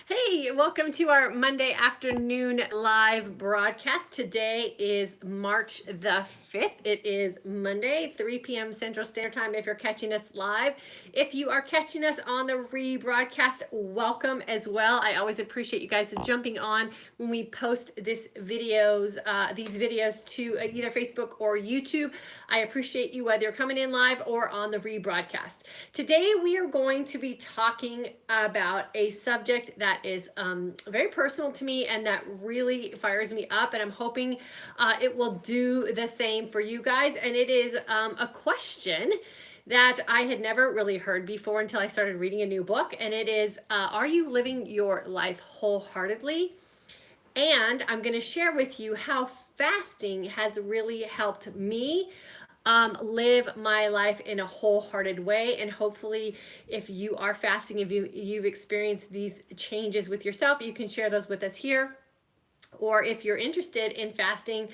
Hey, welcome to our Monday afternoon live broadcast. Today is March the 5th. It is Monday, 3 p.m. Central Standard Time if you're catching us live. If you are catching us on the rebroadcast, welcome as well. I always appreciate you guys jumping on when we post these videos to either Facebook or YouTube. I appreciate you whether you're coming in live or on the rebroadcast. Today we are going to be talking about a subject that is very personal to me and that really fires me up, and I'm hoping it will do the same for you guys. And it is a question that I had never really heard before until I started reading a new book, and it is are you living your life wholeheartedly? And I'm going to share with you how fasting has really helped me live my life in a wholehearted way. And hopefully, if you are fasting, if you've experienced these changes with yourself, you can share those with us here. Or if you're interested in fasting,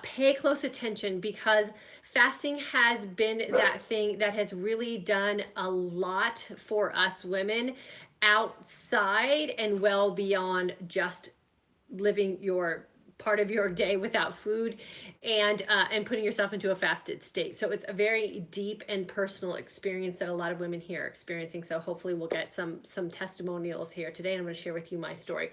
pay close attention, because fasting has been that thing that has really done a lot for us women outside and well beyond just living your part of your day without food and putting yourself into a fasted state. So it's a very deep and personal experience that a lot of women here are experiencing. So hopefully we'll get some testimonials here today, and I'm going to share with you my story.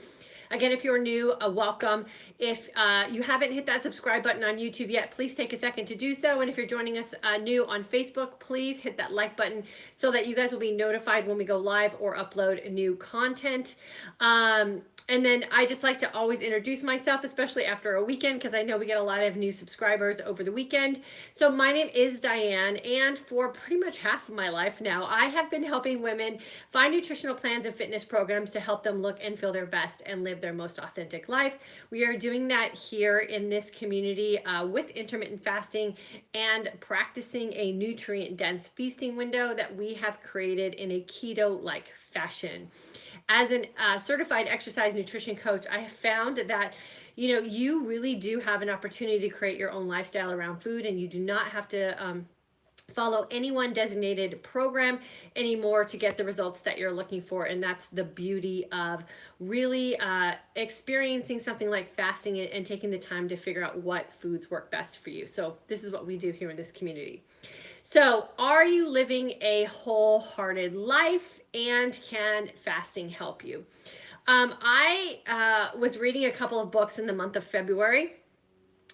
Again, if you're new, welcome. If you haven't hit that subscribe button on YouTube yet, please take a second to do so. And if you're joining us new on Facebook, please hit that like button so that you guys will be notified when we go live or upload new content. And then I just like to always introduce myself, especially after a weekend, because I know we get a lot of new subscribers over the weekend. So my name is Diane, and for pretty much half of my life now, I have been helping women find nutritional plans and fitness programs to help them look and feel their best and live their most authentic life. We are doing that here in this community with intermittent fasting and practicing a nutrient-dense feasting window that we have created in a keto-like fashion. As a certified exercise nutrition coach, I have found that you really do have an opportunity to create your own lifestyle around food, and you do not have to follow any one designated program anymore to get the results that you're looking for. And that's the beauty of really experiencing something like fasting and taking the time to figure out what foods work best for you. So this is what we do here in this community. So, are you living a wholehearted life, and can fasting help you? I was reading a couple of books in the month of February,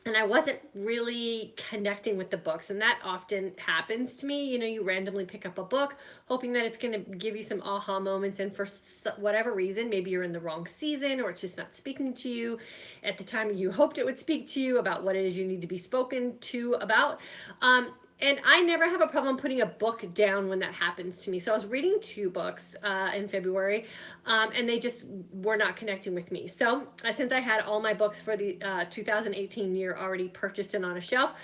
and I wasn't really connecting with the books, and that often happens to me. You randomly pick up a book hoping that it's going to give you some aha moments, and for whatever reason, maybe you're in the wrong season, or it's just not speaking to you at the time you hoped it would speak to you about what it is you need to be spoken to about. And I never have a problem putting a book down when that happens to me. So I was reading two books in February, and they just were not connecting with me. So since I had all my books for the 2018 year already purchased and on a shelf,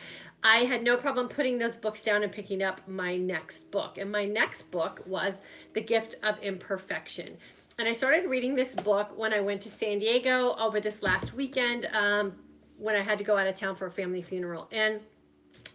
I had no problem putting those books down and picking up my next book. And my next book was The Gift of Imperfection. And I started reading this book when I went to San Diego over this last weekend, when I had to go out of town for a family funeral. And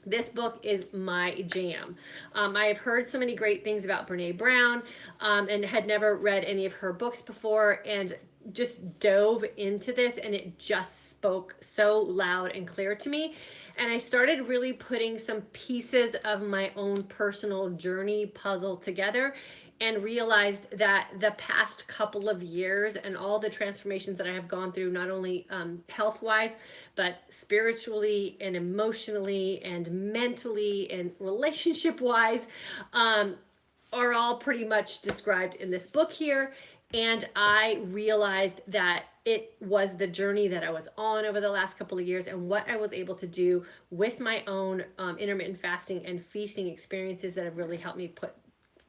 this book is my jam. I have heard so many great things about Brene Brown, and had never read any of her books before, and just dove into this, and it just spoke so loud and clear to me. And I started really putting some pieces of my own personal journey puzzle together, and realized that the past couple of years and all the transformations that I have gone through, not only health-wise, but spiritually and emotionally and mentally and relationship-wise, are all pretty much described in this book here. And I realized that it was the journey that I was on over the last couple of years, and what I was able to do with my own intermittent fasting and feasting experiences that have really helped me put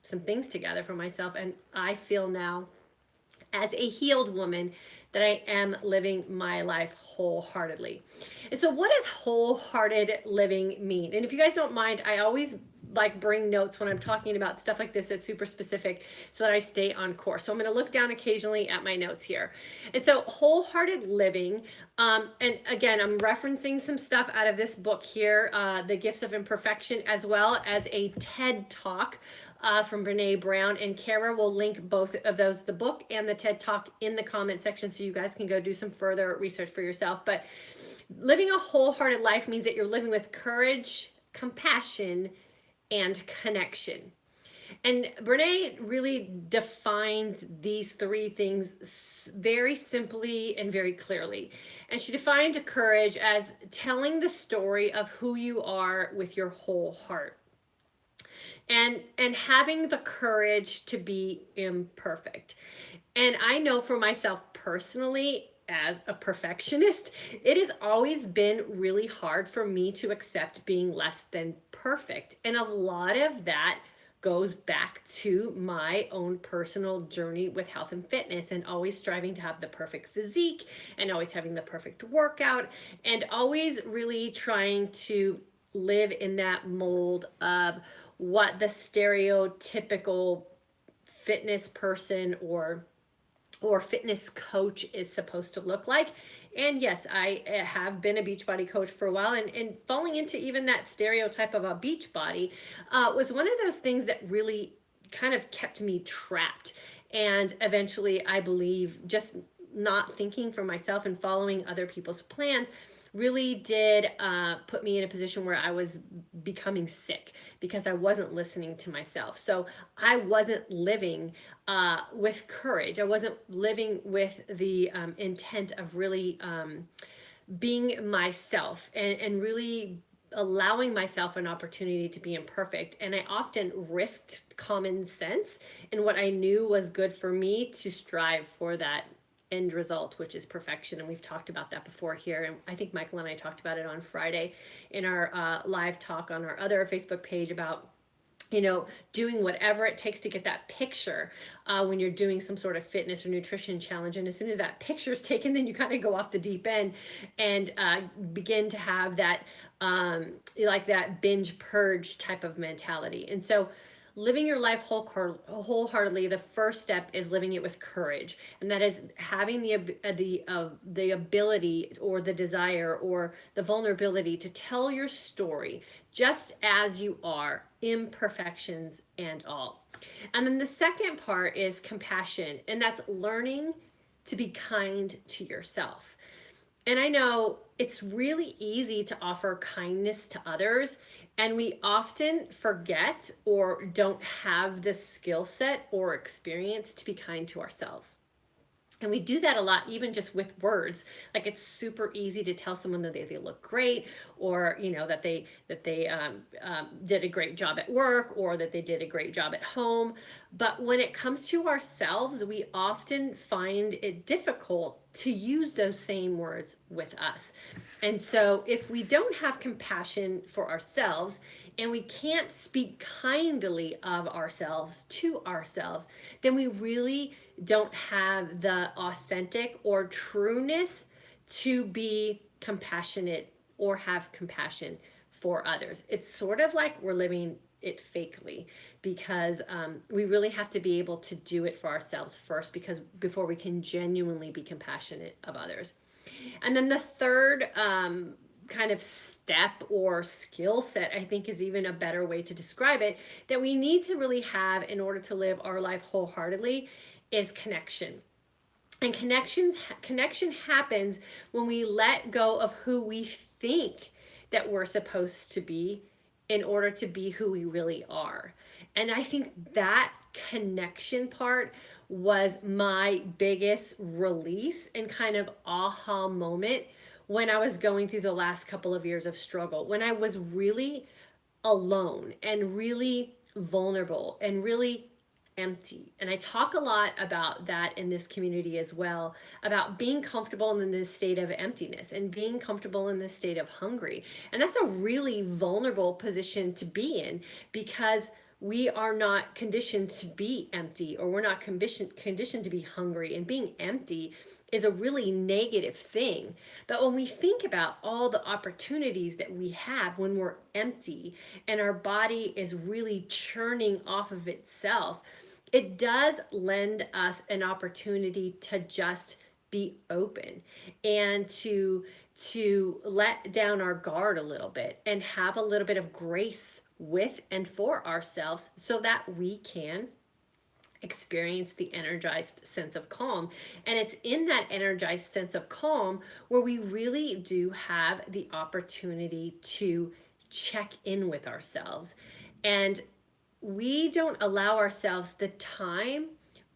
some things together for myself. And I feel now, as a healed woman, that I am living my life wholeheartedly. And so what does wholehearted living mean? And if you guys don't mind, I always bring notes when I'm talking about stuff like this that's super specific, so that I stay on course. So I'm going to look down occasionally at my notes here. And so wholehearted living, and again, I'm referencing some stuff out of this book here, The Gifts of Imperfection, as well as a TED Talk from Brene Brown and Kara. Will link both of those, the book and the TED Talk, in the comment section so you guys can go do some further research for yourself. But living a wholehearted life means that you're living with courage, compassion, and connection. And Brene really defines these three things very simply and very clearly. And she defined courage as telling the story of who you are with your whole heart. And having the courage to be imperfect. And I know for myself personally, as a perfectionist, it has always been really hard for me to accept being less than perfect. And a lot of that goes back to my own personal journey with health and fitness, and always striving to have the perfect physique, and always having the perfect workout, and always really trying to live in that mold of what the stereotypical fitness person or fitness coach is supposed to look like. And yes, I have been a Beachbody coach for a while, and falling into even that stereotype of a Beachbody was one of those things that really kind of kept me trapped. And eventually, I believe, just not thinking for myself and following other people's plans really did put me in a position where I was becoming sick because I wasn't listening to myself. So I wasn't living with courage. I wasn't living with the intent of really being myself, and really allowing myself an opportunity to be imperfect. And I often risked common sense and what I knew was good for me to strive for that end result, which is perfection. And we've talked about that before here. And I think Michael and I talked about it on Friday in our live talk on our other Facebook page about, you know, doing whatever it takes to get that picture when you're doing some sort of fitness or nutrition challenge. And as soon as that picture is taken, then you kind of go off the deep end and begin to have that like that binge purge type of mentality. And so living your life wholeheartedly, the first step is living it with courage, and that is having the ability or the desire or the vulnerability to tell your story just as you are, imperfections and all. And then the second part is compassion, and that's learning to be kind to yourself. And I know it's really easy to offer kindness to others, and we often forget or don't have the skill set or experience to be kind to ourselves. And we do that a lot, even just with words. Like, it's super easy to tell someone that they look great, or you know that they did a great job at work, or that they did a great job at home. But when it comes to ourselves, we often find it difficult to use those same words with us. And so, if we don't have compassion for ourselves, and we can't speak kindly of ourselves to ourselves, then we really don't have the authentic or trueness to be compassionate or have compassion for others. It's sort of like we're living it fakely, because we really have to be able to do it for ourselves first, because before we can genuinely be compassionate of others. And then the third kind of step or skill set, I think is even a better way to describe it, that we need to really have in order to live our life wholeheartedly, is connection. And connection happens when we let go of who we think that we're supposed to be in order to be who we really are. And I think that connection part was my biggest release and kind of aha moment when I was going through the last couple of years of struggle, when I was really alone and really vulnerable and really empty. And I talk a lot about that in this community as well, about being comfortable in this state of emptiness and being comfortable in this state of hungry. And that's a really vulnerable position to be in, because we are not conditioned to be empty, or we're not conditioned to be hungry. And being empty is a really negative thing. But when we think about all the opportunities that we have when we're empty and our body is really churning off of itself, it does lend us an opportunity to just be open and to let down our guard a little bit and have a little bit of grace with and for ourselves so that we can experience the energized sense of calm. And it's in that energized sense of calm where we really do have the opportunity to check in with ourselves. And we don't allow ourselves the time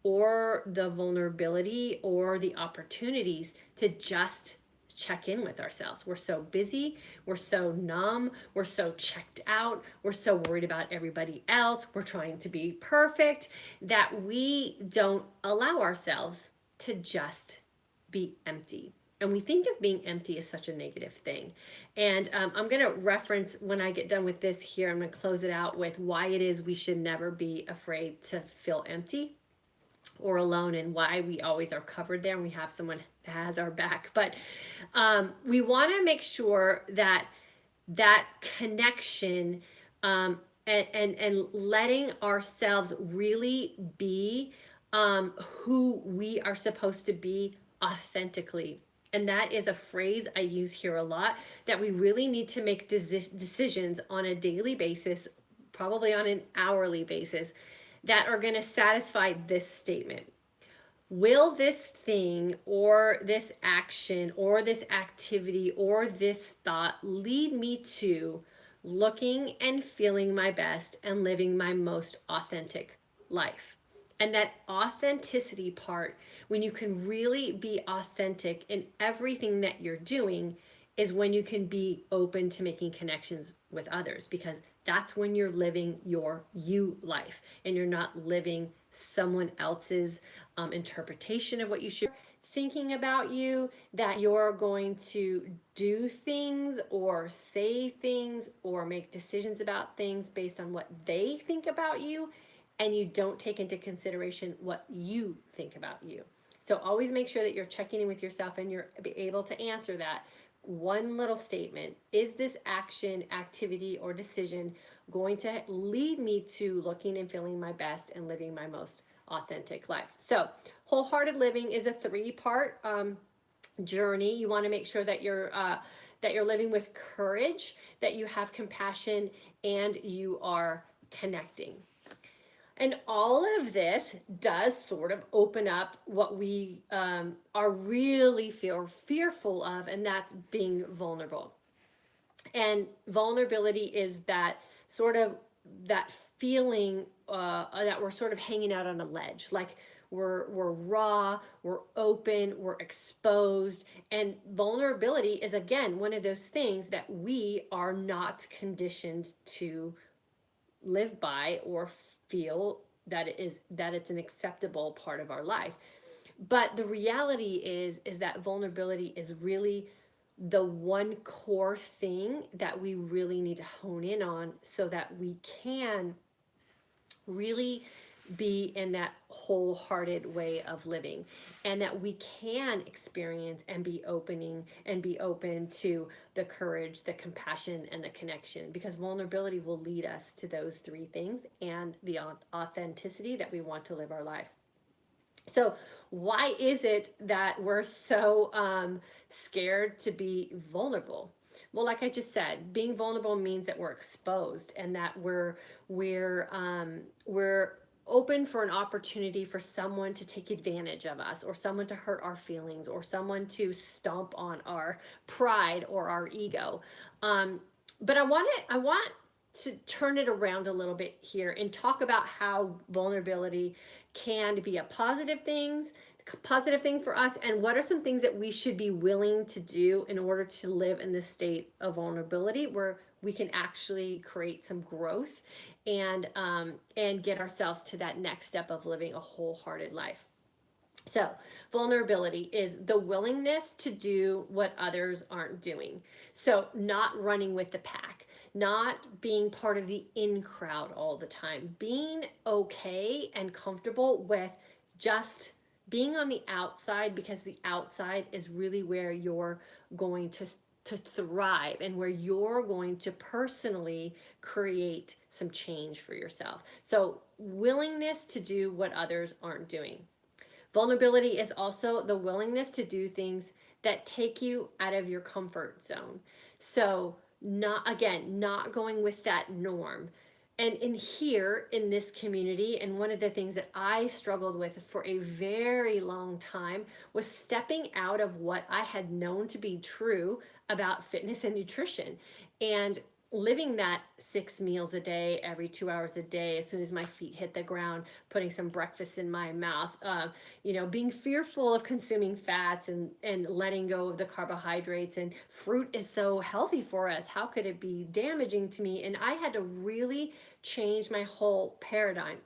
or the vulnerability or the opportunities to just check in with ourselves. We're so busy, we're so numb, we're so checked out, we're so worried about everybody else, we're trying to be perfect that we don't allow ourselves to just be empty. And we think of being empty as such a negative thing. And I'm going to reference when I get done with this here, I'm going to close it out with why it is we should never be afraid to feel empty or alone, and why we always are covered there and we have someone that has our back. But we want to make sure that that connection and letting ourselves really be who we are supposed to be authentically. And that is a phrase I use here a lot, that we really need to make decisions on a daily basis, probably on an hourly basis, that are going to satisfy this statement. Will this thing or this action or this activity or this thought lead me to looking and feeling my best and living my most authentic life? And that authenticity part, when you can really be authentic in everything that you're doing, is when you can be open to making connections with others, because that's when you're living your you life and you're not living someone else's interpretation of what you should thinking about you, that you're going to do things or say things or make decisions about things based on what they think about you, and you don't take into consideration what you think about you. So always make sure that you're checking in with yourself and you're able to answer that one little statement. Is this action, activity, or decision going to lead me to looking and feeling my best and living my most authentic life? So wholehearted living is a three-part journey. You want to make sure that you're living with courage, that you have compassion, and you are connecting. And all of this does sort of open up what we are really fearful of, and that's being vulnerable. And vulnerability is that sort of that feeling that we're sort of hanging out on a ledge, like we're raw, we're open, we're exposed. And vulnerability is, again, one of those things that we are not conditioned to live by or feel that it's an acceptable part of our life. But the reality is that vulnerability is really the one core thing that we really need to hone in on so that we can really be in that wholehearted way of living, and that we can experience and be open to the courage, the compassion, and the connection, because vulnerability will lead us to those three things and the authenticity that we want to live our life. So why is it that we're so scared to be vulnerable? Well, like I just said, being vulnerable means that we're exposed and that we're open for an opportunity for someone to take advantage of us, or someone to hurt our feelings, or someone to stomp on our pride or our ego. But I want to turn it around a little bit here and talk about how vulnerability can be a positive thing for us, and what are some things that we should be willing to do in order to live in this state of vulnerability where we can actually create some growth and get ourselves to that next step of living a wholehearted life. So, vulnerability is the willingness to do what others aren't doing. So, not running with the pack, not being part of the in crowd all the time, being okay and comfortable with just being on the outside, because the outside is really where you're going to thrive and where you're going to personally create some change for yourself. So, willingness to do what others aren't doing. Vulnerability is also the willingness to do things that take you out of your comfort zone. So, not going with that norm. And in here in this community, and one of the things that I struggled with for a very long time was stepping out of what I had known to be true about fitness and nutrition, and living that 6 meals a day, every 2 hours a day, as soon as my feet hit the ground, putting some breakfast in my mouth, being fearful of consuming fats, and letting go of the carbohydrates. And fruit is so healthy for us. How could it be damaging to me? And I had to really change my whole paradigm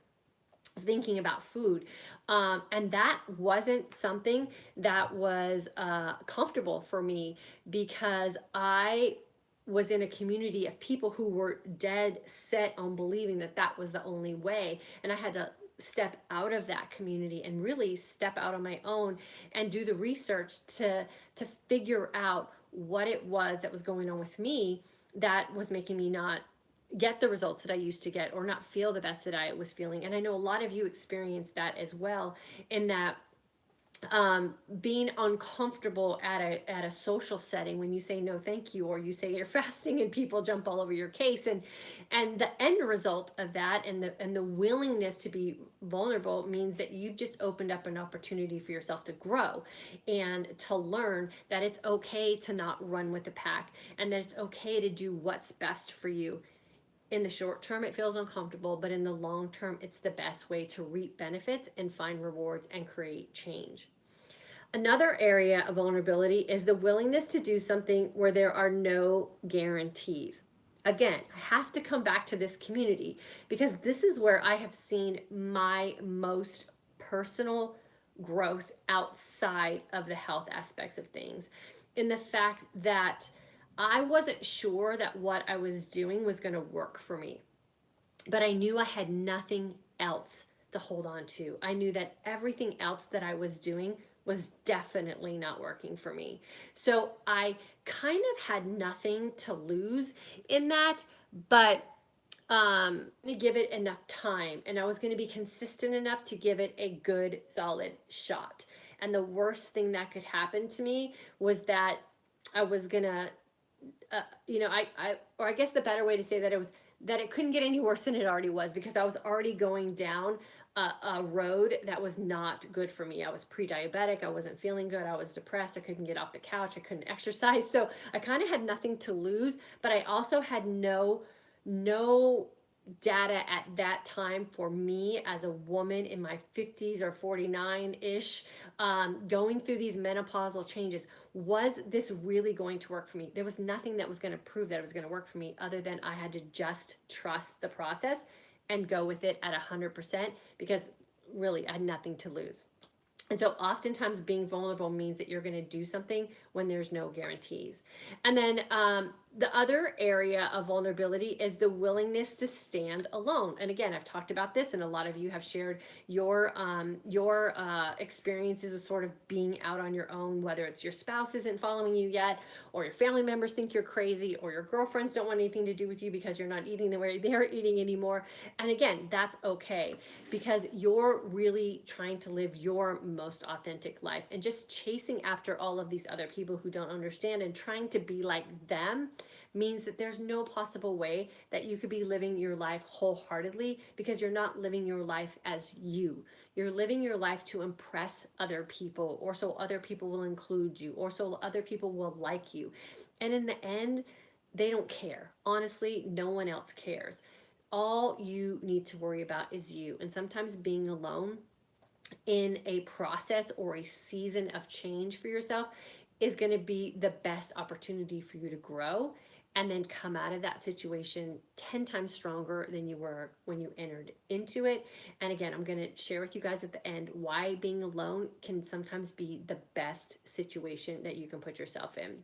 thinking about food. And that wasn't something that was comfortable for me, because I was in a community of people who were dead set on believing that that was the only way. And I had to step out of that community and really step out on my own and do the research to figure out what it was that was going on with me that was making me not get the results that I used to get, or not feel the best that I was feeling. And I know a lot of you experienced that as well, in that being uncomfortable at a social setting when you say no thank you, or you say you're fasting and people jump all over your case. And the end result of that, and the willingness to be vulnerable, means that you've just opened up an opportunity for yourself to grow and to learn that it's okay to not run with the pack, and that it's okay to do what's best for you. In the short term, it feels uncomfortable, but in the long term, it's the best way to reap benefits and find rewards and create change. Another area of vulnerability is the willingness to do something where there are no guarantees. Again, I have to come back to this community, because this is where I have seen my most personal growth outside of the health aspects of things. In the fact that I wasn't sure that what I was doing was going to work for me, but I knew I had nothing else to hold on to. I knew that everything else that I was doing was definitely not working for me. So I kind of had nothing to lose in that, but to give it enough time, and I was going to be consistent enough to give it a good solid shot. And the worst thing that could happen to me was that I was gonna or I guess the better way to say that, it was that it couldn't get any worse than it already was, because I was already going down a road that was not good for me. I was pre-diabetic. I wasn't feeling good. I was depressed. I couldn't get off the couch. I couldn't exercise. So I kind of had nothing to lose, but I also had no data at that time for me as a woman in my 50s or 49-ish, going through these menopausal changes. Was this really going to work for me? There was nothing that was going to prove that it was going to work for me, other than I had to just trust the process and go with it at 100%, because really I had nothing to lose. And so oftentimes being vulnerable means that you're going to do something when there's no guarantees. And then the other area of vulnerability is the willingness to stand alone. And again, I've talked about this, and a lot of you have shared your experiences with sort of being out on your own, whether it's your spouse isn't following you yet, or your family members think you're crazy, or your girlfriends don't want anything to do with you because you're not eating the way they're eating anymore. And again, that's okay, because you're really trying to live your most authentic life, and just chasing after all of these other people who don't understand and trying to be like them means that there's no possible way that you could be living your life wholeheartedly, because you're not living your life as you. You're living your life to impress other people, or so other people will include you, or so other people will like you. And in the end, they don't care. Honestly, no one else cares. All you need to worry about is you. And sometimes being alone in a process or a season of change for yourself is going to be the best opportunity for you to grow, and then come out of that situation 10 times stronger than you were when you entered into it. And again, I'm going to share with you guys at the end why being alone can sometimes be the best situation that you can put yourself in.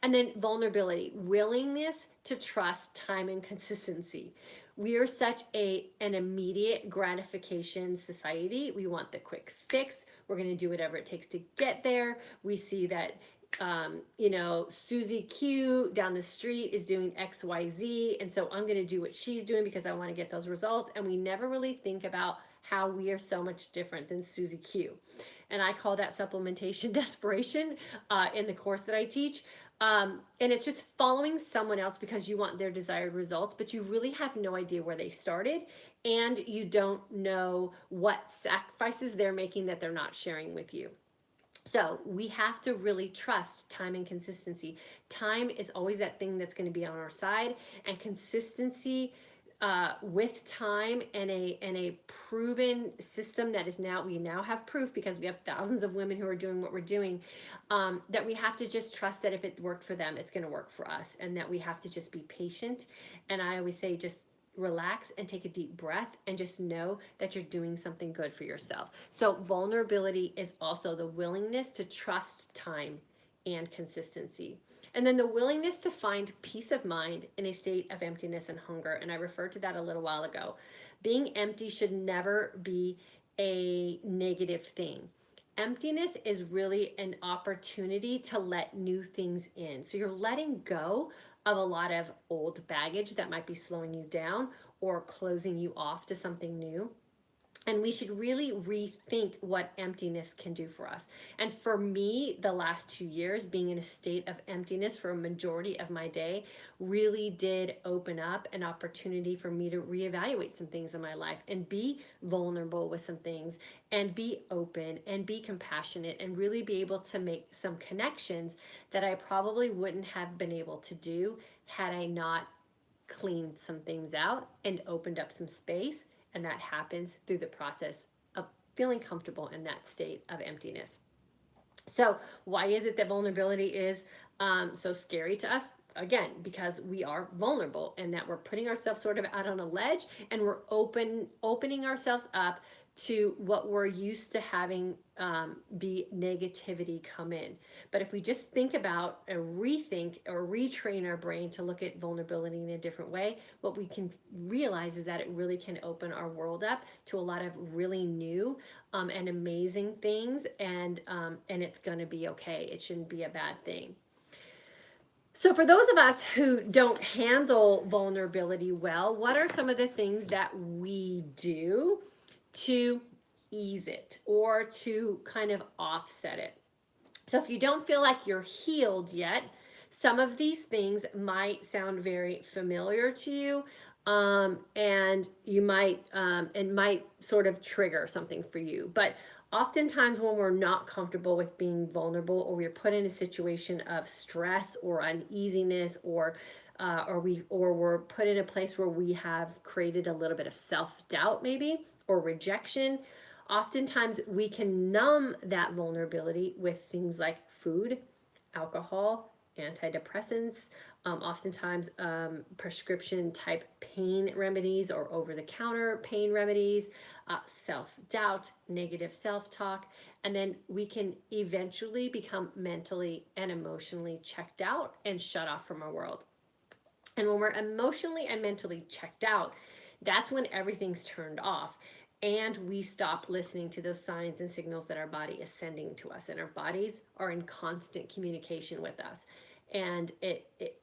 And then vulnerability, willingness to trust time and consistency. We are such an immediate gratification society. We want the quick fix. We're going to do whatever it takes to get there. We see that Susie Q down the street is doing XYZ, and so I'm going to do what she's doing because I want to get those results. And we never really think about how we are so much different than Susie Q. and I call that supplementation desperation in the course that I teach. And it's just following someone else because you want their desired results, but you really have no idea where they started, and you don't know what sacrifices they're making that they're not sharing with you. So we have to really trust time and consistency. Time is always that thing that's going to be on our side, and consistency with time and a proven system that is now, we now have proof because we have thousands of women who are doing what we're doing, that we have to just trust that if it worked for them, it's going to work for us, and that we have to just be patient. And I always say, just relax and take a deep breath and just know that you're doing something good for yourself. So vulnerability is also the willingness to trust time and consistency. And then the willingness to find peace of mind in a state of emptiness and hunger. And I referred to that a little while ago. Being empty should never be a negative thing. Emptiness is really an opportunity to let new things in. So you're letting go of a lot of old baggage that might be slowing you down or closing you off to something new. And we should really rethink what emptiness can do for us. And for me, the last 2 years, being in a state of emptiness for a majority of my day really did open up an opportunity for me to reevaluate some things in my life and be vulnerable with some things and be open and be compassionate and really be able to make some connections that I probably wouldn't have been able to do had I not cleaned some things out and opened up some space. And that happens through the process of feeling comfortable in that state of emptiness. So, why is it that vulnerability is so scary to us? Again, because we are vulnerable and that we're putting ourselves sort of out on a ledge, and we're opening ourselves up to what we're used to having be negativity come in. But if we just think about and rethink or retrain our brain to look at vulnerability in a different way, what we can realize is that it really can open our world up to a lot of really new and amazing things, and it's going to be okay. It shouldn't be a bad thing. So, for those of us who don't handle vulnerability well, what are some of the things that we do to ease it or to kind of offset it? So, if you don't feel like you're healed yet, some of these things might sound very familiar to you, and you might it might sort of trigger something for you. But oftentimes, when we're not comfortable with being vulnerable, or we're put in a situation of stress or uneasiness, or we're put in a place where we have created a little bit of self-doubt, maybe, or rejection, oftentimes we can numb that vulnerability with things like food, alcohol, antidepressants, oftentimes prescription type pain remedies or over the counter pain remedies, self doubt, negative self talk, and then we can eventually become mentally and emotionally checked out and shut off from our world. And when we're emotionally and mentally checked out, that's when everything's turned off, and we stop listening to those signs and signals that our body is sending to us. And our bodies are in constant communication with us. And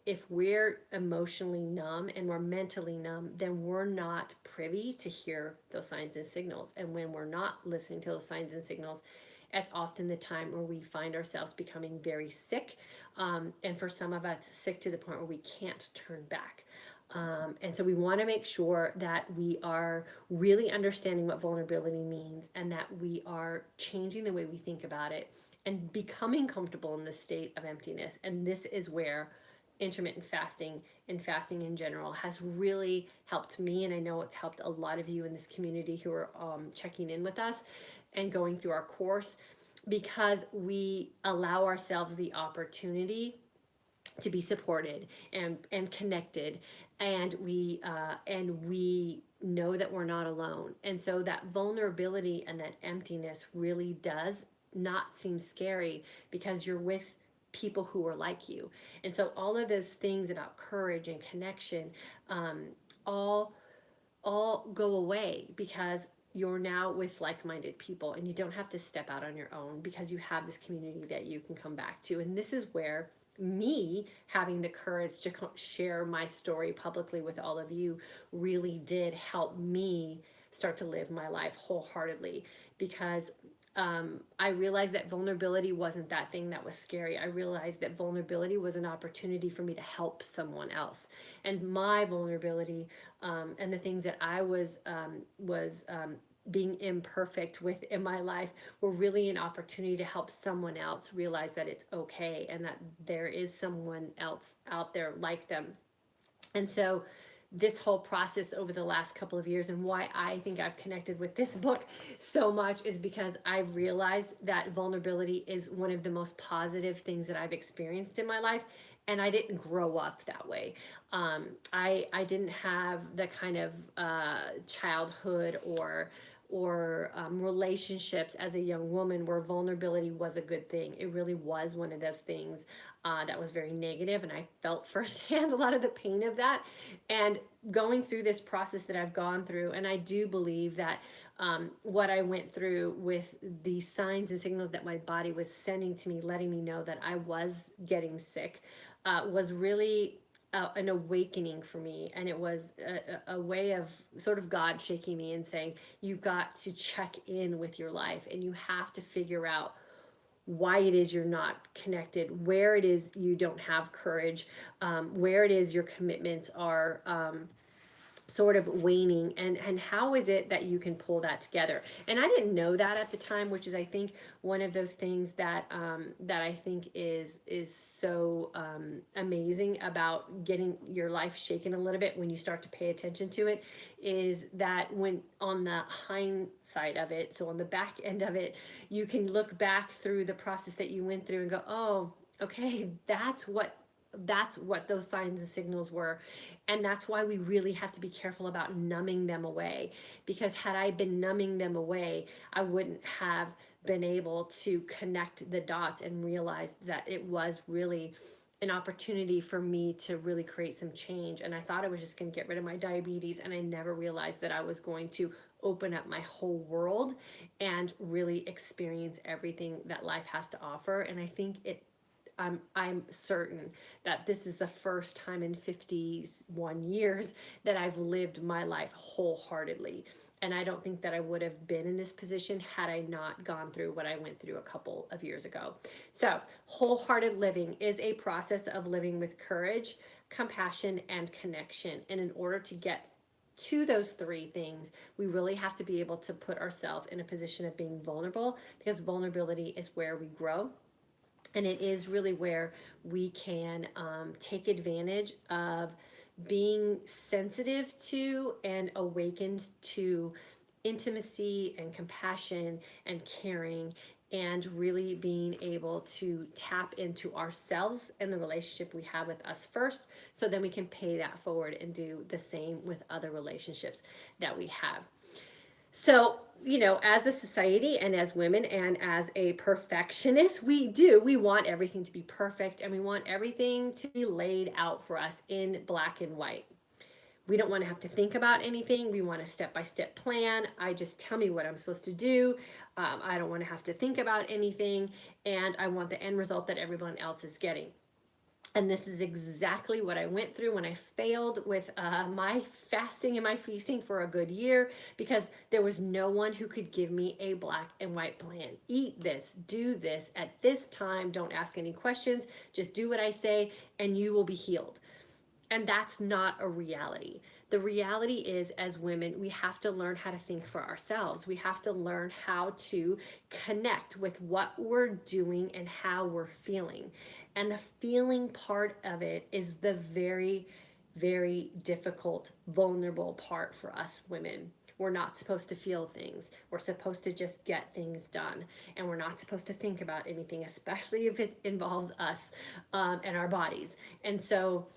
if we're emotionally numb and we're mentally numb, then we're not privy to hear those signs and signals. And when we're not listening to those signs and signals, it's often the time where we find ourselves becoming very sick. And for some of us, sick to the point where we can't turn back. And so we want to make sure that we are really understanding what vulnerability means, and that we are changing the way we think about it and becoming comfortable in this state of emptiness. And this is where intermittent fasting and fasting in general has really helped me. And I know it's helped a lot of you in this community who are checking in with us and going through our course, because we allow ourselves the opportunity to be supported and connected, and we know that we're not alone. And so that vulnerability and that emptiness really does not seem scary because you're with people who are like you. And so all of those things about courage and connection all go away because you're now with like-minded people, and you don't have to step out on your own because you have this community that you can come back to. And this is where me having the courage to share my story publicly with all of you really did help me start to live my life wholeheartedly, because I realized that vulnerability wasn't that thing that was scary. I realized that vulnerability was an opportunity for me to help someone else. And my vulnerability, and the things that I was being imperfect with in my life were really an opportunity to help someone else realize that it's okay and that there is someone else out there like them. And so this whole process over the last couple of years, and why I think I've connected with this book so much, is because I've realized that vulnerability is one of the most positive things that I've experienced in my life. And I didn't grow up that way. I didn't have the kind of childhood or relationships as a young woman where vulnerability was a good thing. It really was one of those things that was very negative, and I felt firsthand a lot of the pain of that. And going through this process that I've gone through, and I do believe that what I went through with the signs and signals that my body was sending to me, letting me know that I was getting sick, was really an awakening for me. And it was a way of sort of God shaking me and saying, you got to check in with your life and you have to figure out why it is you're not connected, where it is you don't have courage, where it is your commitments are sort of waning, and how is it that you can pull that together. And I didn't know that at the time, which is, I think, one of those things that that I think is so amazing about getting your life shaken a little bit when you start to pay attention to it, is that when on the hindsight of it, so on the back end of it, you can look back through the process that you went through and go, oh, okay, that's what those signs and signals were. And that's why we really have to be careful about numbing them away, because had I been numbing them away, I wouldn't have been able to connect the dots and realize that it was really an opportunity for me to really create some change. And I thought I was just going to get rid of my diabetes, and I never realized that I was going to open up my whole world and really experience everything that life has to offer. And I think I'm certain that this is the first time in 51 years that I've lived my life wholeheartedly. And I don't think that I would have been in this position had I not gone through what I went through a couple of years ago. So, wholehearted living is a process of living with courage, compassion, and connection. And in order to get to those three things, we really have to be able to put ourselves in a position of being vulnerable, because vulnerability is where we grow. And it is really where we can take advantage of being sensitive to and awakened to intimacy and compassion and caring, and really being able to tap into ourselves and the relationship we have with us first, so then we can pay that forward and do the same with other relationships that we have. So, as a society and as women and as a perfectionist, we want everything to be perfect, and we want everything to be laid out for us in black and white. We don't want to have to think about anything. We want a step by step plan. I just tell me what I'm supposed to do. I don't want to have to think about anything. And I want the end result that everyone else is getting. And this is exactly what I went through when I failed with my fasting and my feasting for a good year, because there was no one who could give me a black and white plan. Eat this, do this at this time, don't ask any questions, just do what I say, and you will be healed. And that's not a reality. The reality is, as women, we have to learn how to think for ourselves. We have to learn how to connect with what we're doing and how we're feeling. And the feeling part of it is the very, very difficult, vulnerable part for us women. We're not supposed to feel things. We're supposed to just get things done. And we're not supposed to think about anything, especially if it involves us and our bodies. And so,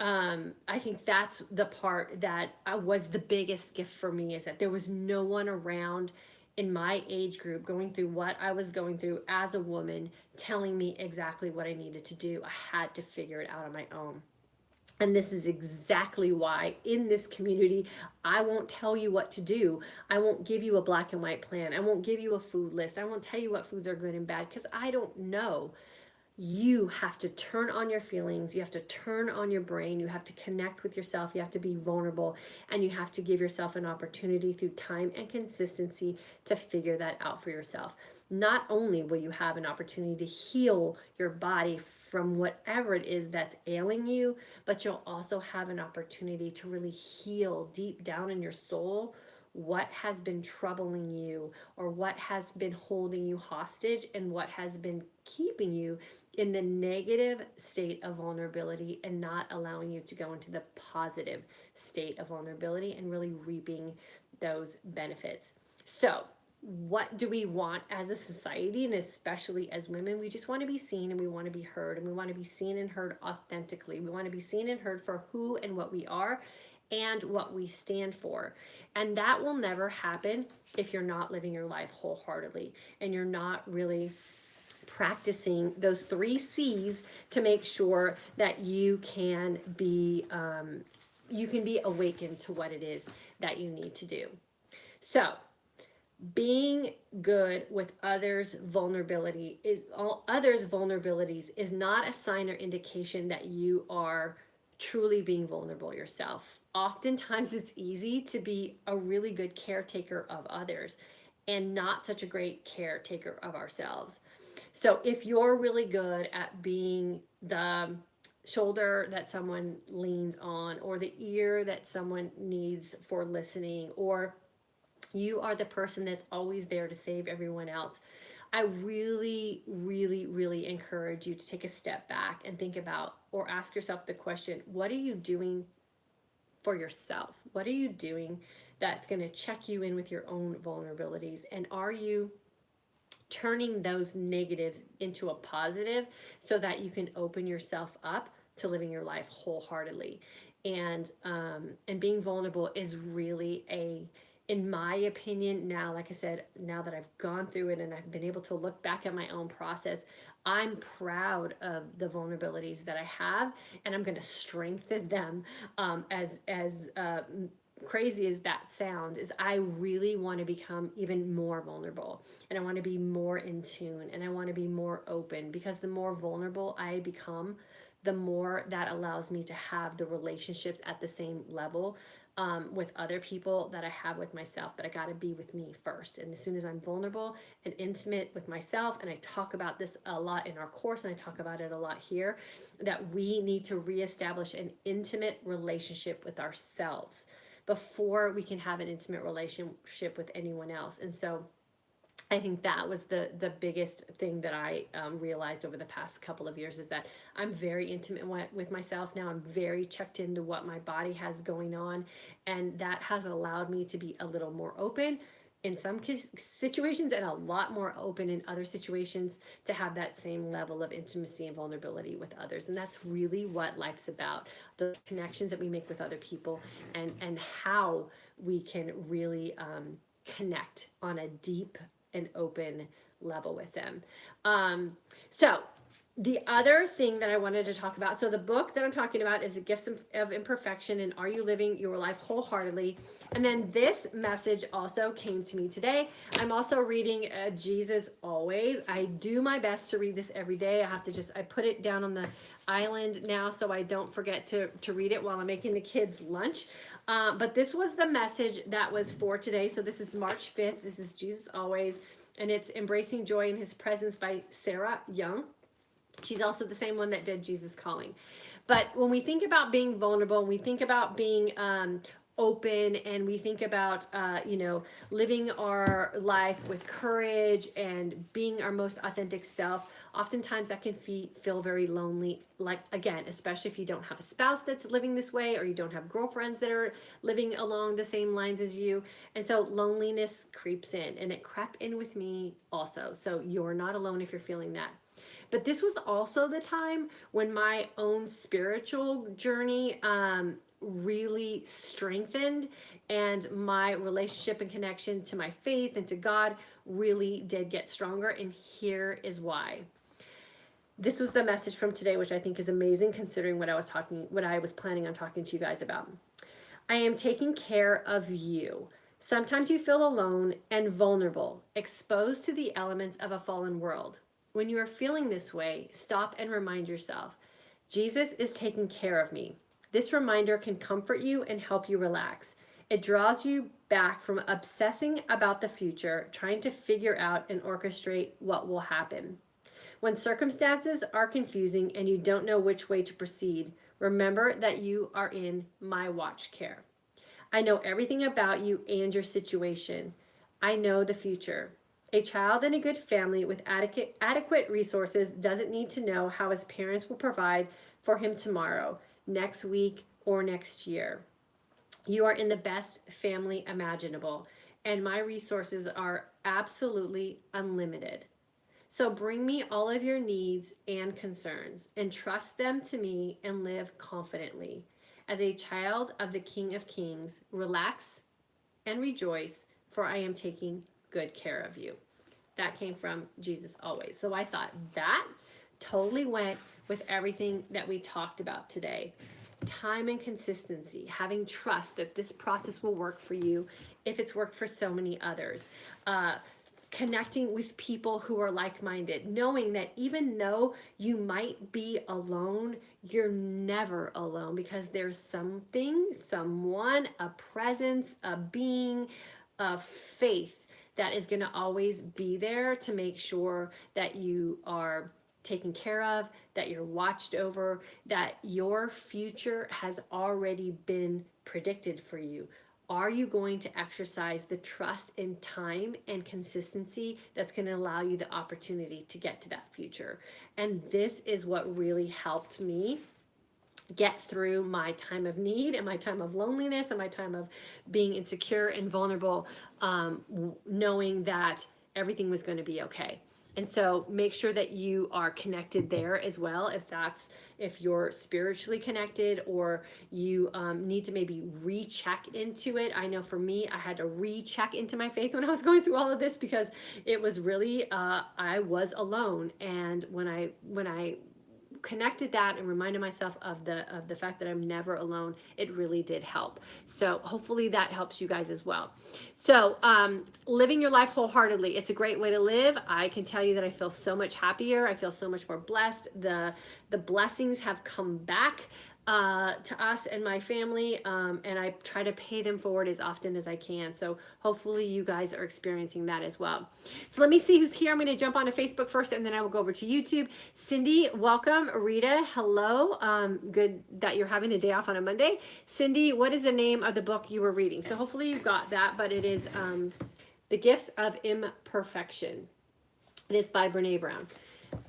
I think that's the part that was the biggest gift for me, is that there was no one around in my age group going through what I was going through as a woman, telling me exactly what I needed to do. I had to figure it out on my own. And this is exactly why in this community, I won't tell you what to do. I won't give you a black and white plan. I won't give you a food list. I won't tell you what foods are good and bad, because I don't know. You have to turn on your feelings. You have to turn on your brain. You have to connect with yourself. You have to be vulnerable, and you have to give yourself an opportunity through time and consistency to figure that out for yourself. not only will you have an opportunity to heal your body from whatever it is that's ailing you, but you'll also have an opportunity to really heal deep down in your soul what has been troubling you, or what has been holding you hostage, and what has been keeping you in the negative state of vulnerability and not allowing you to go into the positive state of vulnerability and really reaping those benefits. So, what do we want as a society, and especially as women? We just want to be seen, and we want to be heard, and we want to be seen and heard authentically. We want to be seen and heard for who and what we are and what we stand for. And that will never happen if you're not living your life wholeheartedly and you're not really practicing those 3 C's to make sure that you can be awakened to what it is that you need to do. So, being good with others' vulnerabilities is not a sign or indication that you are truly being vulnerable yourself. Oftentimes it's easy to be a really good caretaker of others and not such a great caretaker of ourselves. So if you're really good at being the shoulder that someone leans on, or the ear that someone needs for listening, or you are the person that's always there to save everyone else, I really, really, really encourage you to take a step back and think about, or ask yourself the question, what are you doing for yourself? What are you doing that's going to check you in with your own vulnerabilities? And are you turning those negatives into a positive so that you can open yourself up to living your life wholeheartedly? And being vulnerable is really in my opinion, now, like I said, now that I've gone through it and I've been able to look back at my own process, I'm proud of the vulnerabilities that I have, and I'm going to strengthen them. As crazy as that sounds, is I really want to become even more vulnerable, and I want to be more in tune, and I want to be more open, because the more vulnerable I become, the more that allows me to have the relationships at the same level with other people that I have with myself. But I got to be with me first. And as soon as I'm vulnerable and intimate with myself, and I talk about this a lot in our course, and I talk about it a lot here, that we need to reestablish an intimate relationship with ourselves before we can have an intimate relationship with anyone else. And so I think that was the biggest thing that I realized over the past couple of years, is that I'm very intimate with myself now. I'm very checked into what my body has going on, and that has allowed me to be a little more open in some situations, and a lot more open in other situations, to have that same level of intimacy and vulnerability with others. And that's really what life's about, the connections that we make with other people, and how we can really connect on a deep and open level with them. So the other thing that I wanted to talk about, so the book that I'm talking about is The Gifts of Imperfection and Are You Living Your Life Wholeheartedly? And then this message also came to me today. I'm also reading Jesus Always. I do my best to read this every day. I put it down on the island now so I don't forget to read it while I'm making the kids lunch. But this was the message that was for today. So this is March 5th. This is Jesus Always, and it's Embracing Joy in His Presence by Sarah Young. She's also the same one that did Jesus Calling. But when we think about being vulnerable, we think about being open, and we think about living our life with courage and being our most authentic self, oftentimes that can feel very lonely. Like, again, especially if you don't have a spouse that's living this way, or you don't have girlfriends that are living along the same lines as you. And so loneliness creeps in, and it crept in with me also. So you're not alone if you're feeling that. But this was also the time when my own spiritual journey really strengthened, and my relationship and connection to my faith and to God really did get stronger. And here is why. This was the message from today, which I think is amazing considering what I was planning on talking to you guys about. I am taking care of you. Sometimes you feel alone and vulnerable, exposed to the elements of a fallen world. When you are feeling this way, stop and remind yourself, Jesus is taking care of me. This reminder can comfort you and help you relax. It draws you back from obsessing about the future, trying to figure out and orchestrate what will happen. When circumstances are confusing and you don't know which way to proceed, remember that you are in my watch care. I know everything about you and your situation. I know the future. A child in a good family with adequate resources doesn't need to know how his parents will provide for him tomorrow, next week, or next year. You are in the best family imaginable, and my resources are absolutely unlimited. So bring me all of your needs and concerns and trust them to me and live confidently. As a child of the King of Kings, relax and rejoice, for I am taking good care of you. That came from Jesus Always. So I thought that totally went with everything that we talked about today. Time and consistency, having trust that this process will work for you if it's worked for so many others. Connecting with people who are like-minded, knowing that even though you might be alone, you're never alone, because there's something, someone, a presence, a being, a faith that is going to always be there to make sure that you are taken care of, that you're watched over, that your future has already been predicted for you. Are you going to exercise the trust in time and consistency that's going to allow you the opportunity to get to that future? And this is what really helped me get through my time of need and my time of loneliness and my time of being insecure and vulnerable, knowing that everything was going to be okay. And so make sure that you are connected there as well. If you're spiritually connected, or you need to maybe recheck into it. I know for me, I had to recheck into my faith when I was going through all of this, because it was really, I was alone. And when I connected that and reminded myself of the fact that I'm never alone, it really did help. So hopefully that helps you guys as well. So living your life wholeheartedly, it's a great way to live. I can tell you that I feel so much happier. I feel so much more blessed. The blessings have come back to us and my family, and I try to pay them forward as often as I can. So hopefully you guys are experiencing that as well. So let me see who's here. I'm going to jump onto Facebook first, and then I will go over to YouTube. Cindy, welcome. Rita, hello. Good that you're having a day off on a Monday. Cindy, what is the name of the book you were reading? So hopefully you've got that, but it is The Gifts of Imperfection. It is by Brene Brown.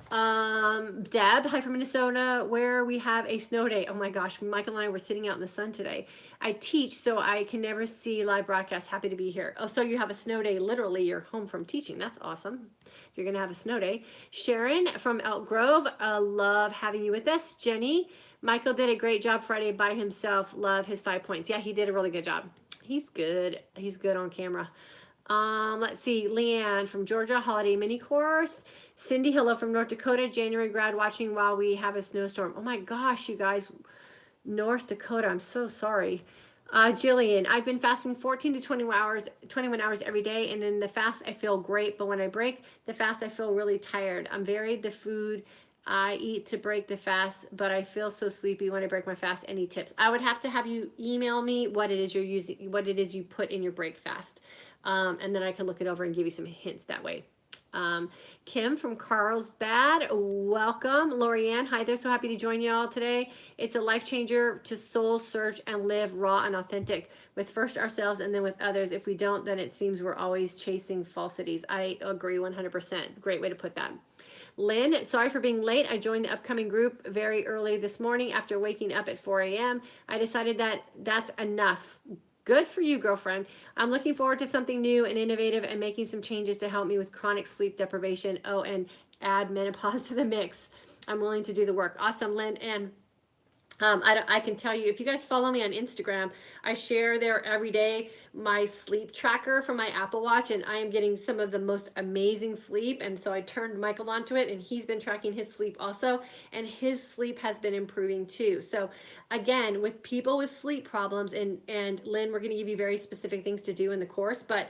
Deb, hi from Minnesota, where we have a snow day. Oh my gosh, Michael and I were sitting out in the sun today. I teach, so I can never see live broadcasts. Happy to be here. Oh, so you have a snow day. Literally, you're home from teaching. That's awesome. You're going to have a snow day. Sharon from Elk Grove, love having you with us. Jenny, Michael did a great job Friday by himself. Love his 5 points. Yeah, he did a really good job. He's good. He's good on camera. Let's see, Leanne from Georgia, holiday mini course. Cindy, hello from North Dakota, January grad watching while we have a snowstorm. Oh my gosh, you guys, North Dakota, I'm so sorry. Jillian, I've been fasting 14 to 21 hours every day, and in the fast I feel great, but when I break the fast I feel really tired. I'm varied the food I eat to break the fast, but I feel so sleepy when I break my fast. Any tips? I would have to have you email me what it is you're using, what it is you put in your break fast. And then I can look it over and give you some hints that way. Kim from Carlsbad, welcome. Lorianne, hi there. So happy to join you all today. It's a life changer to soul search and live raw and authentic with first ourselves and then with others. If we don't, then it seems we're always chasing falsities. I agree 100%. Great way to put that. Lynn, sorry for being late. I joined the upcoming group very early this morning after waking up at 4 a.m. I decided that that's enough. Good for you, girlfriend. I'm looking forward to something new and innovative and making some changes to help me with chronic sleep deprivation. Oh, and add menopause to the mix. I'm willing to do the work. Awesome, Lynn. And I can tell you, if you guys follow me on Instagram, I share there every day my sleep tracker from my Apple Watch, and I am getting some of the most amazing sleep. And so I turned Michael onto it, and he's been tracking his sleep also, and his sleep has been improving too. So again, with people with sleep problems, and Lynn, we're going to give you very specific things to do in the course, but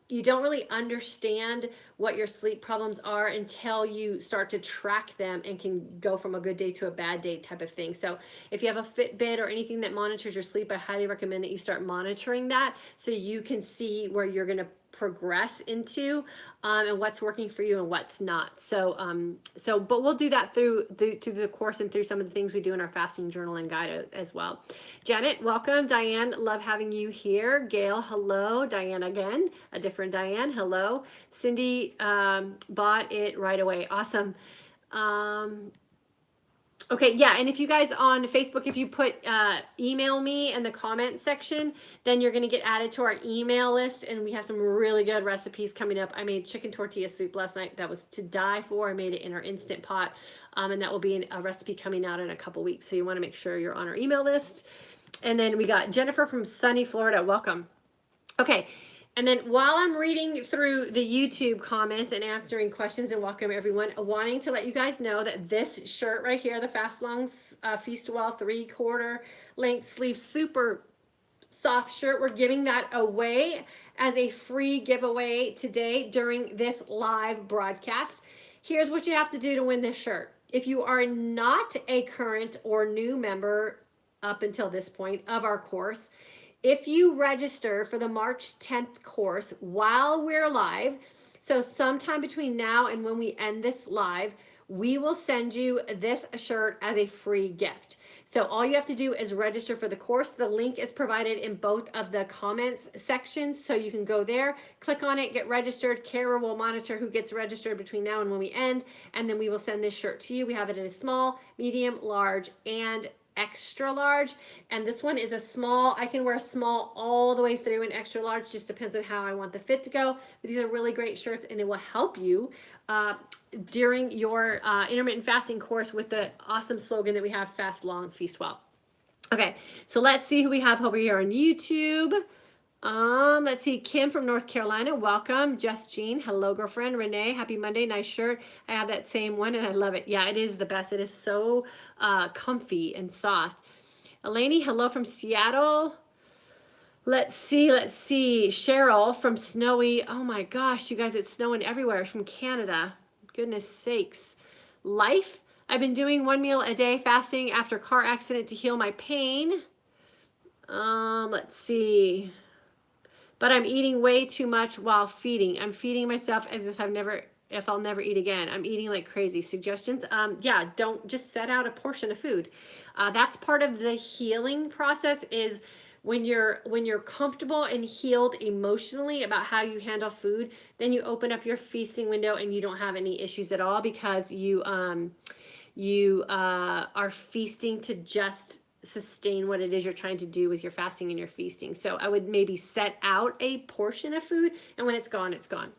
you don't really understand what your sleep problems are until you start to track them and can go from a good day to a bad day type of thing. So if you have a Fitbit or anything that monitors your sleep, I highly recommend that you start monitoring that that so you can see where you're going to progress into and what's working for you and what's not. But we'll do that through the course and through some of the things we do in our fasting journal and guide as well. Janet, welcome. Diane, love having you here. Gail, hello. Diane again, a different Diane, hello. Cindy bought it right away. Awesome. Okay, yeah, and if you guys on Facebook, if you put email me in the comment section, then you're going to get added to our email list, and we have some really good recipes coming up. I made chicken tortilla soup last night. That was to die for. I made it in our Instant Pot, and that will be a recipe coming out in a couple weeks, so you want to make sure you're on our email list. And then we got Jennifer from sunny Florida. Welcome. Okay. And then while I'm reading through the YouTube comments and answering questions, and welcome everyone, wanting to let you guys know that this shirt right here, the Fast Long Feast Well 3/4 length sleeve super soft shirt, we're giving that away as a free giveaway today during this live broadcast. Here's what you have to do to win this shirt. If you are not a current or new member up until this point of our course, if you register for the March 10th course while we're live, so sometime between now and when we end this live, we will send you this shirt as a free gift. So all you have to do is register for the course. The link is provided in both of the comments sections, so you can go there, click on it, get registered. Kara will monitor who gets registered between now and when we end, and then we will send this shirt to you. We have it in a small, medium, large, and extra large, and this one is a small. I can wear a small all the way through, an extra large just depends on how I want the fit to go. But these are really great shirts, and it will help you during your intermittent fasting course with the awesome slogan that we have, Fast Long Feast Well. Okay, so let's see who we have over here on YouTube. Let's see, Kim from North Carolina, welcome. Just Jean, hello girlfriend. Renee, happy Monday, nice shirt. I have that same one and I love it. Yeah, it is the best. It is so comfy and soft. Eleni, hello from Seattle. Let's see. Cheryl from snowy, oh my gosh, you guys, it's snowing everywhere, from Canada. Goodness sakes. Life, I've been doing 1 meal a day fasting after car accident to heal my pain. Let's see. But I'm eating way too much while feeding. I'm feeding myself as if I'll never eat again. I'm eating like crazy. Suggestions? Yeah, don't just set out a portion of food. That's part of the healing process, is when you're comfortable and healed emotionally about how you handle food, then you open up your feasting window and you don't have any issues at all, because you are feasting to just sustain what it is you're trying to do with your fasting and your feasting. So I would maybe set out a portion of food, and when it's gone, it's gone.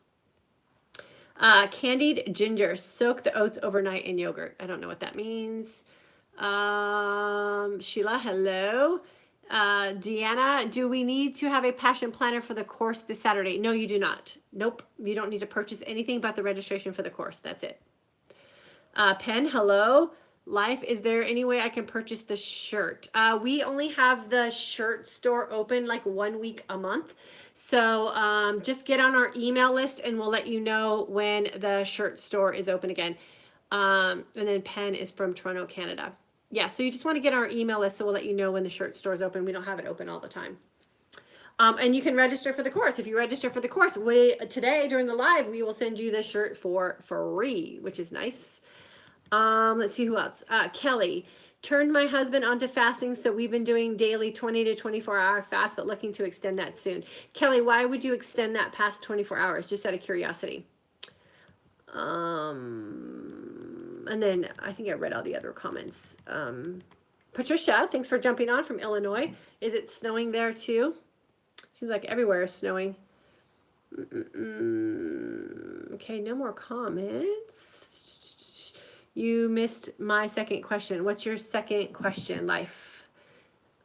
Candied ginger, soak the oats overnight in yogurt. I don't know what that means. Sheila, hello. Deanna, do we need to have a passion planner for the course this Saturday? No, you do not. Nope, you don't need to purchase anything but the registration for the course. That's it. Pen, hello. Life, is there any way I can purchase the shirt? We only have the shirt store open like 1 week a month. So just get on our email list and we'll let you know when the shirt store is open again. And then Pen is from Toronto, Canada. Yeah, so you just want to get on our email list, so we'll let you know when the shirt store is open. We don't have it open all the time. And you can register for the course. If you register for the course, today during the live, we will send you the shirt for free, which is nice. Let's see who else. Kelly, turned my husband onto fasting, so we've been doing daily 20 to 24 hour fast, but looking to extend that soon. Kelly, why would you extend that past 24 hours? Just out of curiosity. And then I think I read all the other comments. Patricia, thanks for jumping on from Illinois. Is it snowing there too? Seems like everywhere is snowing. Okay, no more comments. You missed my second question. What's your second question, Life?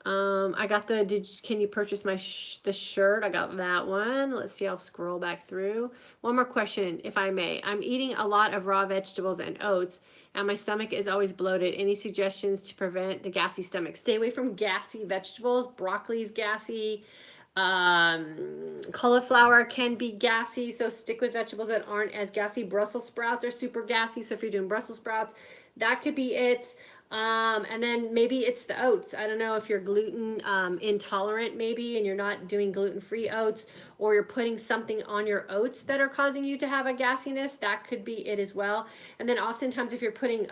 I got can you purchase the shirt? I got that one. Let's see, I'll scroll back through. One more question, if I may. I'm eating a lot of raw vegetables and oats, and my stomach is always bloated. Any suggestions to prevent the gassy stomach? Stay away from gassy vegetables. Broccoli's gassy. Cauliflower can be gassy, so stick with vegetables that aren't as gassy. Brussels sprouts are super gassy, so if you're doing Brussels sprouts, that could be it. And then maybe it's the oats. I don't know if you're gluten intolerant, maybe, and you're not doing gluten-free oats, or you're putting something on your oats that are causing you to have a gassiness. That could be it as well. And then oftentimes, if you're putting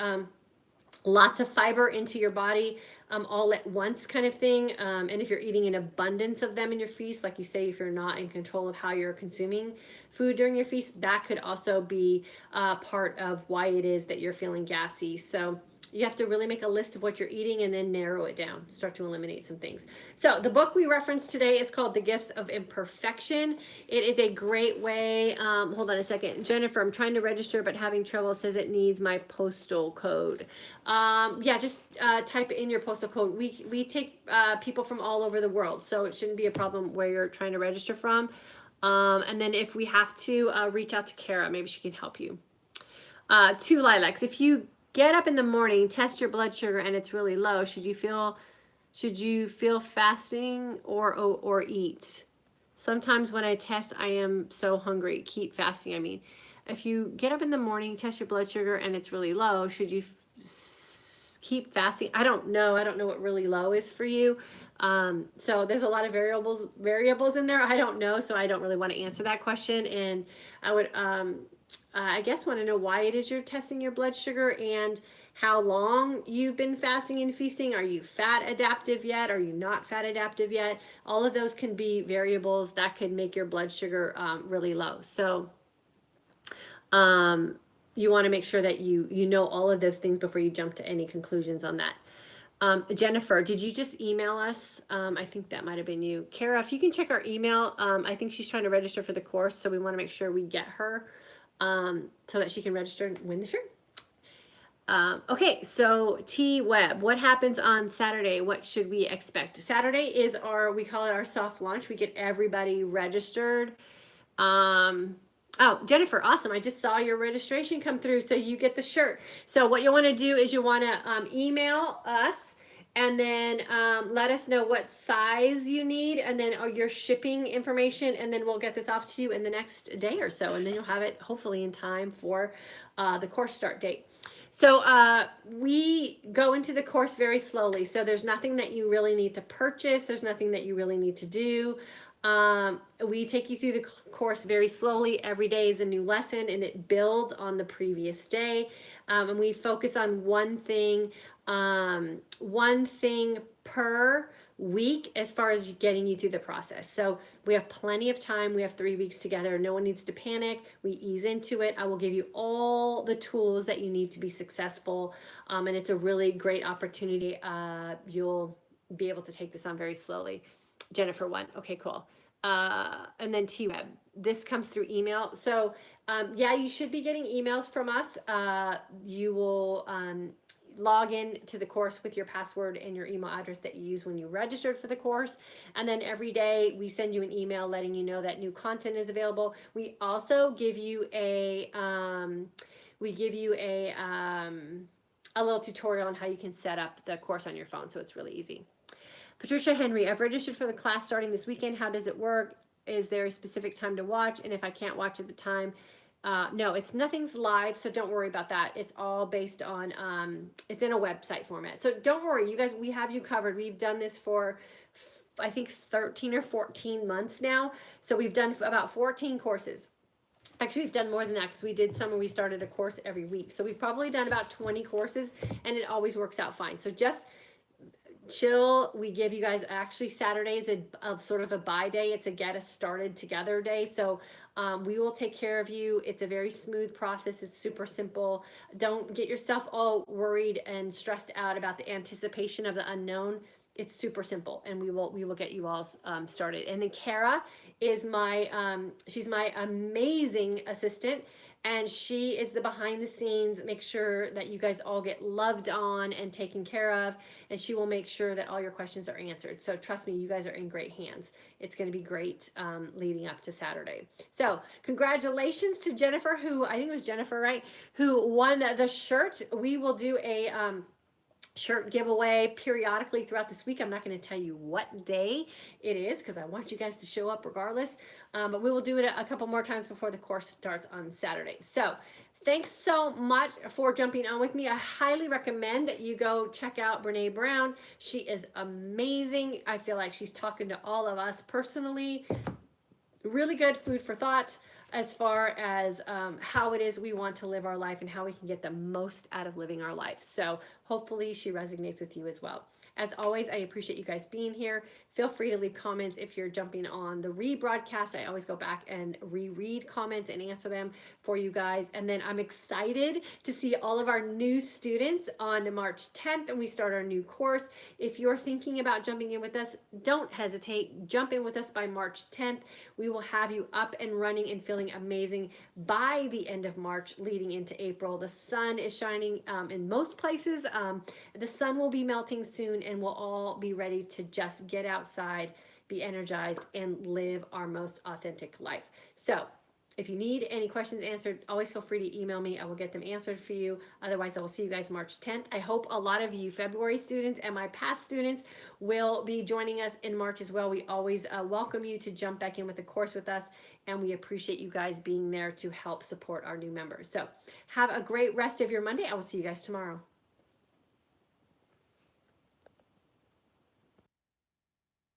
lots of fiber into your body all at once kind of thing, and if you're eating an abundance of them in your feast, like you say, if you're not in control of how you're consuming food during your feast, that could also be part of why it is that you're feeling gassy. So you have to really make a list of what you're eating and then narrow it down, start to eliminate some things. So the book we referenced today is called The Gifts of Imperfection. It is a great way. Hold on a second. Jennifer, I'm trying to register but having trouble, says it needs my postal code. Yeah, just type in your postal code. We take people from all over the world, so it shouldn't be a problem where you're trying to register from. And then if we have to, reach out to Kara. Maybe she can help you. 2 lilacs. If you get up in the morning, test your blood sugar, and it's really low, should you feel fasting or eat? Sometimes when I test, I am so hungry. Keep fasting, I mean. If you get up in the morning, test your blood sugar, and it's really low, should you keep fasting? I don't know. I don't know what really low is for you. So there's a lot of variables in there. I don't know, so I don't really want to answer that question. And I would, I guess, want to know why it is you're testing your blood sugar and how long you've been fasting and feasting. Are you fat adaptive yet? Are you not fat adaptive yet? All of those can be variables that could make your blood sugar really low. So you want to make sure that you know all of those things before you jump to any conclusions on that. Jennifer, did you just email us? I think that might have been you. Kara, if you can check our email, I think she's trying to register for the course, so we want to make sure we get her so that she can register and win the shirt. Okay, so T Web, what happens on Saturday? What should we expect? Saturday is we call it our soft launch. We get everybody registered. Oh, Jennifer, awesome. I just saw your registration come through, so you get the shirt. So what you want to do is you want to email us and then let us know what size you need, and then your shipping information, and then we'll get this off to you in the next day or so, and then you'll have it hopefully in time for the course start date. So we go into the course very slowly. So there's nothing that you really need to purchase. There's nothing that you really need to do. We take you through the course very slowly. Every day is a new lesson, and it builds on the previous day. And we focus on one thing per week as far as getting you through the process. So we have plenty of time. We have 3 weeks together. No one needs to panic. We ease into it. I will give you all the tools that you need to be successful. And it's a really great opportunity. You'll be able to take this on very slowly. Jennifer 1. Okay, cool. And then T-Web. This comes through email. So yeah, you should be getting emails from us. You will log in to the course with your password and your email address that you use when you registered for the course. And then every day we send you an email letting you know that new content is available. We also give you a little tutorial on how you can set up the course on your phone. So it's really easy. Patricia Henry, I've registered for the class starting this weekend. How does it work? Is there a specific time to watch? And if I can't watch at the time, no, nothing's live, so don't worry about that. It's all based on, it's in a website format. So don't worry, you guys, we have you covered. We've done this for, I think, 13 or 14 months now. So we've done about 14 courses. Actually, we've done more than that because we did some where we started a course every week. So we've probably done about 20 courses, and it always works out fine. So just chill. We give you guys, actually Saturday is a sort of a buy day. It's a get us started together day. So we will take care of you. It's a very smooth process. It's super simple. Don't get yourself all worried and stressed out about the anticipation of the unknown. It's super simple, and we will get you all started. And then Kara is she's my amazing assistant, and she is the behind the scenes, make sure that you guys all get loved on and taken care of, and she will make sure that all your questions are answered. So trust me, you guys are in great hands. It's going to be great leading up to Saturday. So congratulations to Jennifer, who I think it was Jennifer, right? Who won the shirt. We will do a shirt giveaway periodically throughout this week. I'm not going to tell you what day it is because I want you guys to show up regardless. But we will do it a couple more times before the course starts on Saturday. So thanks so much for jumping on with me. I highly recommend that you go check out Brene Brown. She is amazing. I feel like she's talking to all of us personally. Really good food for thought as far as how it is we want to live our life and how we can get the most out of living our life. So hopefully she resonates with you as well. As always, I appreciate you guys being here. Feel free to leave comments if you're jumping on the rebroadcast. I always go back and reread comments and answer them for you guys. And then I'm excited to see all of our new students on March 10th, and we start our new course. If you're thinking about jumping in with us, don't hesitate. Jump in with us by March 10th. We will have you up and running and feeling amazing by the end of March leading into April. The sun is shining in most places. The sun will be melting soon, and we'll all be ready to just get outside, be energized, and live our most authentic life. So if you need any questions answered, always feel free to email me. I will get them answered for you. Otherwise, I will see you guys March 10th. I hope a lot of you February students and my past students will be joining us in March as well. We always welcome you to jump back in with the course with us, and we appreciate you guys being there to help support our new members. So have a great rest of your Monday. I will see you guys tomorrow.